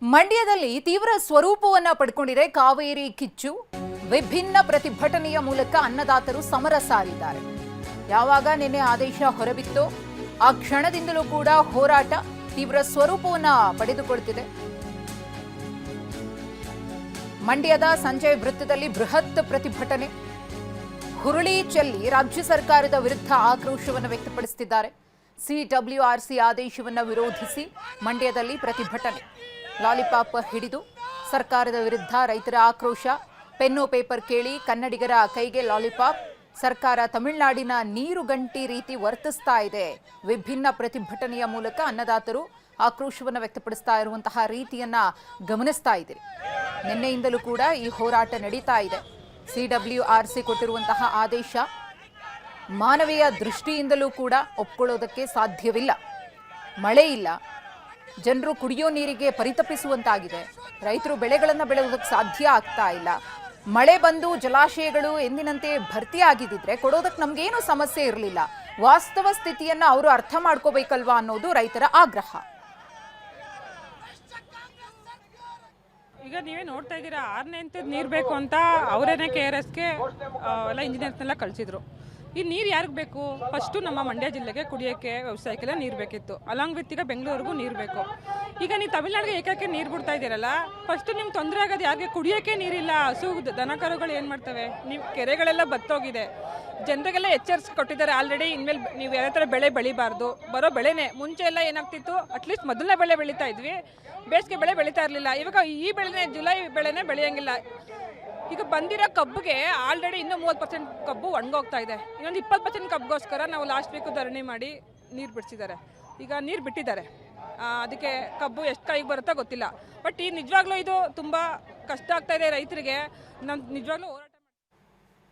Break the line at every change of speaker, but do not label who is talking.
ಮಂಡ್ಯದಲ್ಲಿ ತೀವ್ರ ಸ್ವರೂಪವನ್ನ ಪಡ್ಕೊಂಡಿದೆ ಕಾವೇರಿ ಕಿಚ್ಚು. ವಿಭಿನ್ನ ಪ್ರತಿಭಟನೆಯ ಮೂಲಕ ಅನ್ನದಾತರು ಸಮರ ಸಾರಿದ್ದಾರೆ. ಯಾವಾಗ ನಿನ್ನೆ ಆದೇಶ ಹೊರಬಿತ್ತೋ ಆ ಕ್ಷಣದಿಂದಲೂ ಕೂಡ ಹೋರಾಟ ತೀವ್ರ ಸ್ವರೂಪವನ್ನ ಪಡೆದುಕೊಳ್ಳುತ್ತಿದೆ. ಮಂಡ್ಯದ ಸಂಜಯ್ ವೃತ್ತದಲ್ಲಿ ಬೃಹತ್ ಪ್ರತಿಭಟನೆ, ಹುರುಳಿ ಚೆಲ್ಲಿ ರಾಜ್ಯ ಸರ್ಕಾರದ ವಿರುದ್ಧ ಆಕ್ರೋಶವನ್ನು ವ್ಯಕ್ತಪಡಿಸುತ್ತಿದ್ದಾರೆ. ಸಿಡಬ್ಲ್ಯೂಆರ್ಸಿ ಆದೇಶವನ್ನು ವಿರೋಧಿಸಿ ಮಂಡ್ಯದಲ್ಲಿ ಪ್ರತಿಭಟನೆ. ಲಾಲಿಪಾಪ್ ಹಿಡಿದು ಸರ್ಕಾರದ ವಿರುದ್ಧ ರೈತರ ಆಕ್ರೋಶ. ಪೆನ್ನು ಪೇಪರ್ ಕೇಳಿ ಕನ್ನಡಿಗರ ಕೈಗೆ ಲಾಲಿಪಾಪ್. ಸರ್ಕಾರ ತಮಿಳುನಾಡಿನ ನೀರುಗಂಟಿ ರೀತಿ ವರ್ತಿಸ್ತಾ ಇದೆ. ವಿಭಿನ್ನ ಪ್ರತಿಭಟನೆಯ ಮೂಲಕ ಅನ್ನದಾತರು ಆಕ್ರೋಶವನ್ನು ವ್ಯಕ್ತಪಡಿಸ್ತಾ ಇರುವಂತಹ ರೀತಿಯನ್ನ ಗಮನಿಸ್ತಾ ಇದ್ದೀರಿ. ನಿನ್ನೆಯಿಂದಲೂ ಕೂಡ ಈ ಹೋರಾಟ ನಡೀತಾ ಇದೆ. ಸಿಡಬ್ಲ್ಯೂಆರ್ಸಿ ಕೊಟ್ಟಿರುವಂತಹ ಆದೇಶ ಮಾನವೀಯ ದೃಷ್ಟಿಯಿಂದಲೂ ಕೂಡ ಒಪ್ಕೊಳ್ಳೋದಕ್ಕೆ ಸಾಧ್ಯವಿಲ್ಲ. ಮಳೆ ಇಲ್ಲ, ಜನರು ಕುಡಿಯೋ ನೀರಿಗೆ ಪರಿತಪಿಸುವಂತಾಗಿದೆ. ರೈತರು ಬೆಳೆಗಳನ್ನು ಬೆಳೆಯೋದಕ್ಕೆ ಸಾಧ್ಯ ಆಗ್ತಾ ಇಲ್ಲ. ಮಳೆ ಬಂದು ಜಲಾಶಯಗಳು ಎಂದಿನಂತೆ ಭರ್ತಿಯಾಗಿದ್ದಿದ್ರೆ ಕೊಡೋದಕ್ಕೆ ನಮಗೇನು ಸಮಸ್ಯೆ ಇರಲಿಲ್ಲ. ವಾಸ್ತವ ಸ್ಥಿತಿಯನ್ನ ಅವರು ಅರ್ಥ ಮಾಡ್ಕೋಬೇಕಲ್ವಾ ಅನ್ನೋದು ರೈತರ ಆಗ್ರಹ.
ಈಗ ನೀವೇ ನೋಡ್ತಾ ಇದ್ದೀರಾ, 6ನೇ ಹಂತದ ನೀರು ಬೇಕು ಅಂತ ಅವರೇನೆ KRSಗೆ ಎಲ್ಲ ಇಂಜಿನಿಯರ್ಸ್ನೆಲ್ಲ ಕಳಿಸಿದ್ರು. ಈ ನೀರು ಯಾರಿಗೆ ಬೇಕು? ಫಸ್ಟು ನಮ್ಮ ಮಂಡ್ಯ ಜಿಲ್ಲೆಗೆ ಕುಡಿಯೋಕ್ಕೆ, ವ್ಯವಸಾಯಕ್ಕೆಲ್ಲ ನೀರು ಬೇಕಿತ್ತು. ಅಲಾಂಗ್ ವಿತ್ ಈಗ ಬೆಂಗಳೂರಿಗೂ ನೀರು ಬೇಕು. ಈಗ ನೀವು ತಮಿಳ್ನಾಡಿಗೆ ಏಕಾಏಕಿ ನೀರು ಬಿಡ್ತಾ ಇದ್ದೀರಲ್ಲ, ಫಸ್ಟು ನಿಮ್ಗೆ ತೊಂದರೆ ಆಗೋದು ಯಾರಿಗೆ? ಕುಡಿಯೋಕ್ಕೆ ನೀರಿಲ್ಲ. ಹಸು ದನಕರುಗಳು ಏನು ಮಾಡ್ತವೆ? ನೀವು ಕೆರೆಗಳೆಲ್ಲ ಬತ್ತೋಗಿದೆ. ಜನರಿಗೆಲ್ಲ ಎಚ್ಚರಿಸಿ ಕೊಟ್ಟಿದ್ದಾರೆ ಆಲ್ರೆಡಿ. ಇನ್ಮೇಲೆ ನೀವು ಯಾವ ಥರ ಬೆಳೆ ಬೆಳಿಬಾರ್ದು. ಬರೋ ಬೆಳೆನೇ ಮುಂಚೆ ಎಲ್ಲ ಏನಾಗ್ತಿತ್ತು, ಅಟ್ಲೀಸ್ಟ್ ಮೊದಲನೇ ಬೆಳೆ ಬೆಳೀತಾ ಇದ್ವಿ, ಬೇಸಿಗೆ ಬೆಳೆ ಬೆಳೀತಾ ಇರಲಿಲ್ಲ. ಇವಾಗ ಈ ಬೆಳೆನೇ, ಜುಲೈ ಬೆಳೆನೇ ಬೆಳೆಯಂಗಿಲ್ಲ. ಈಗ ಬಂದಿರೋ ಕಬ್ಬಿಗೆ ಆಲ್ರೆಡಿ ಇನ್ನೂ 30% ಕಬ್ಬು ಒಣಗೋಗ್ತಾ ಇದೆ. ಇನ್ನೊಂದು 20% ಕಬ್ಬಿಗೋಸ್ಕರ ನಾವು ಲಾಸ್ಟ್ ವೀಕು ಧರಣಿ ಮಾಡಿ ನೀರು ಬಿಡಿಸಿದ್ದಾರೆ. ಈಗ ನೀರು ಬಿಟ್ಟಿದ್ದಾರೆ. ಅದಕ್ಕೆ ಕಬ್ಬು ಎಷ್ಟು ಕೈಗೆ ಬರುತ್ತೋ ಗೊತ್ತಿಲ್ಲ. ಬಟ್ ಈ ನಿಜವಾಗ್ಲೂ ಇದು ತುಂಬ ಕಷ್ಟ ಆಗ್ತಾ ಇದೆ ರೈತರಿಗೆ. ನಮ್ಮ ನಿಜವಾಗ್ಲೂ ಹೋರಾಟ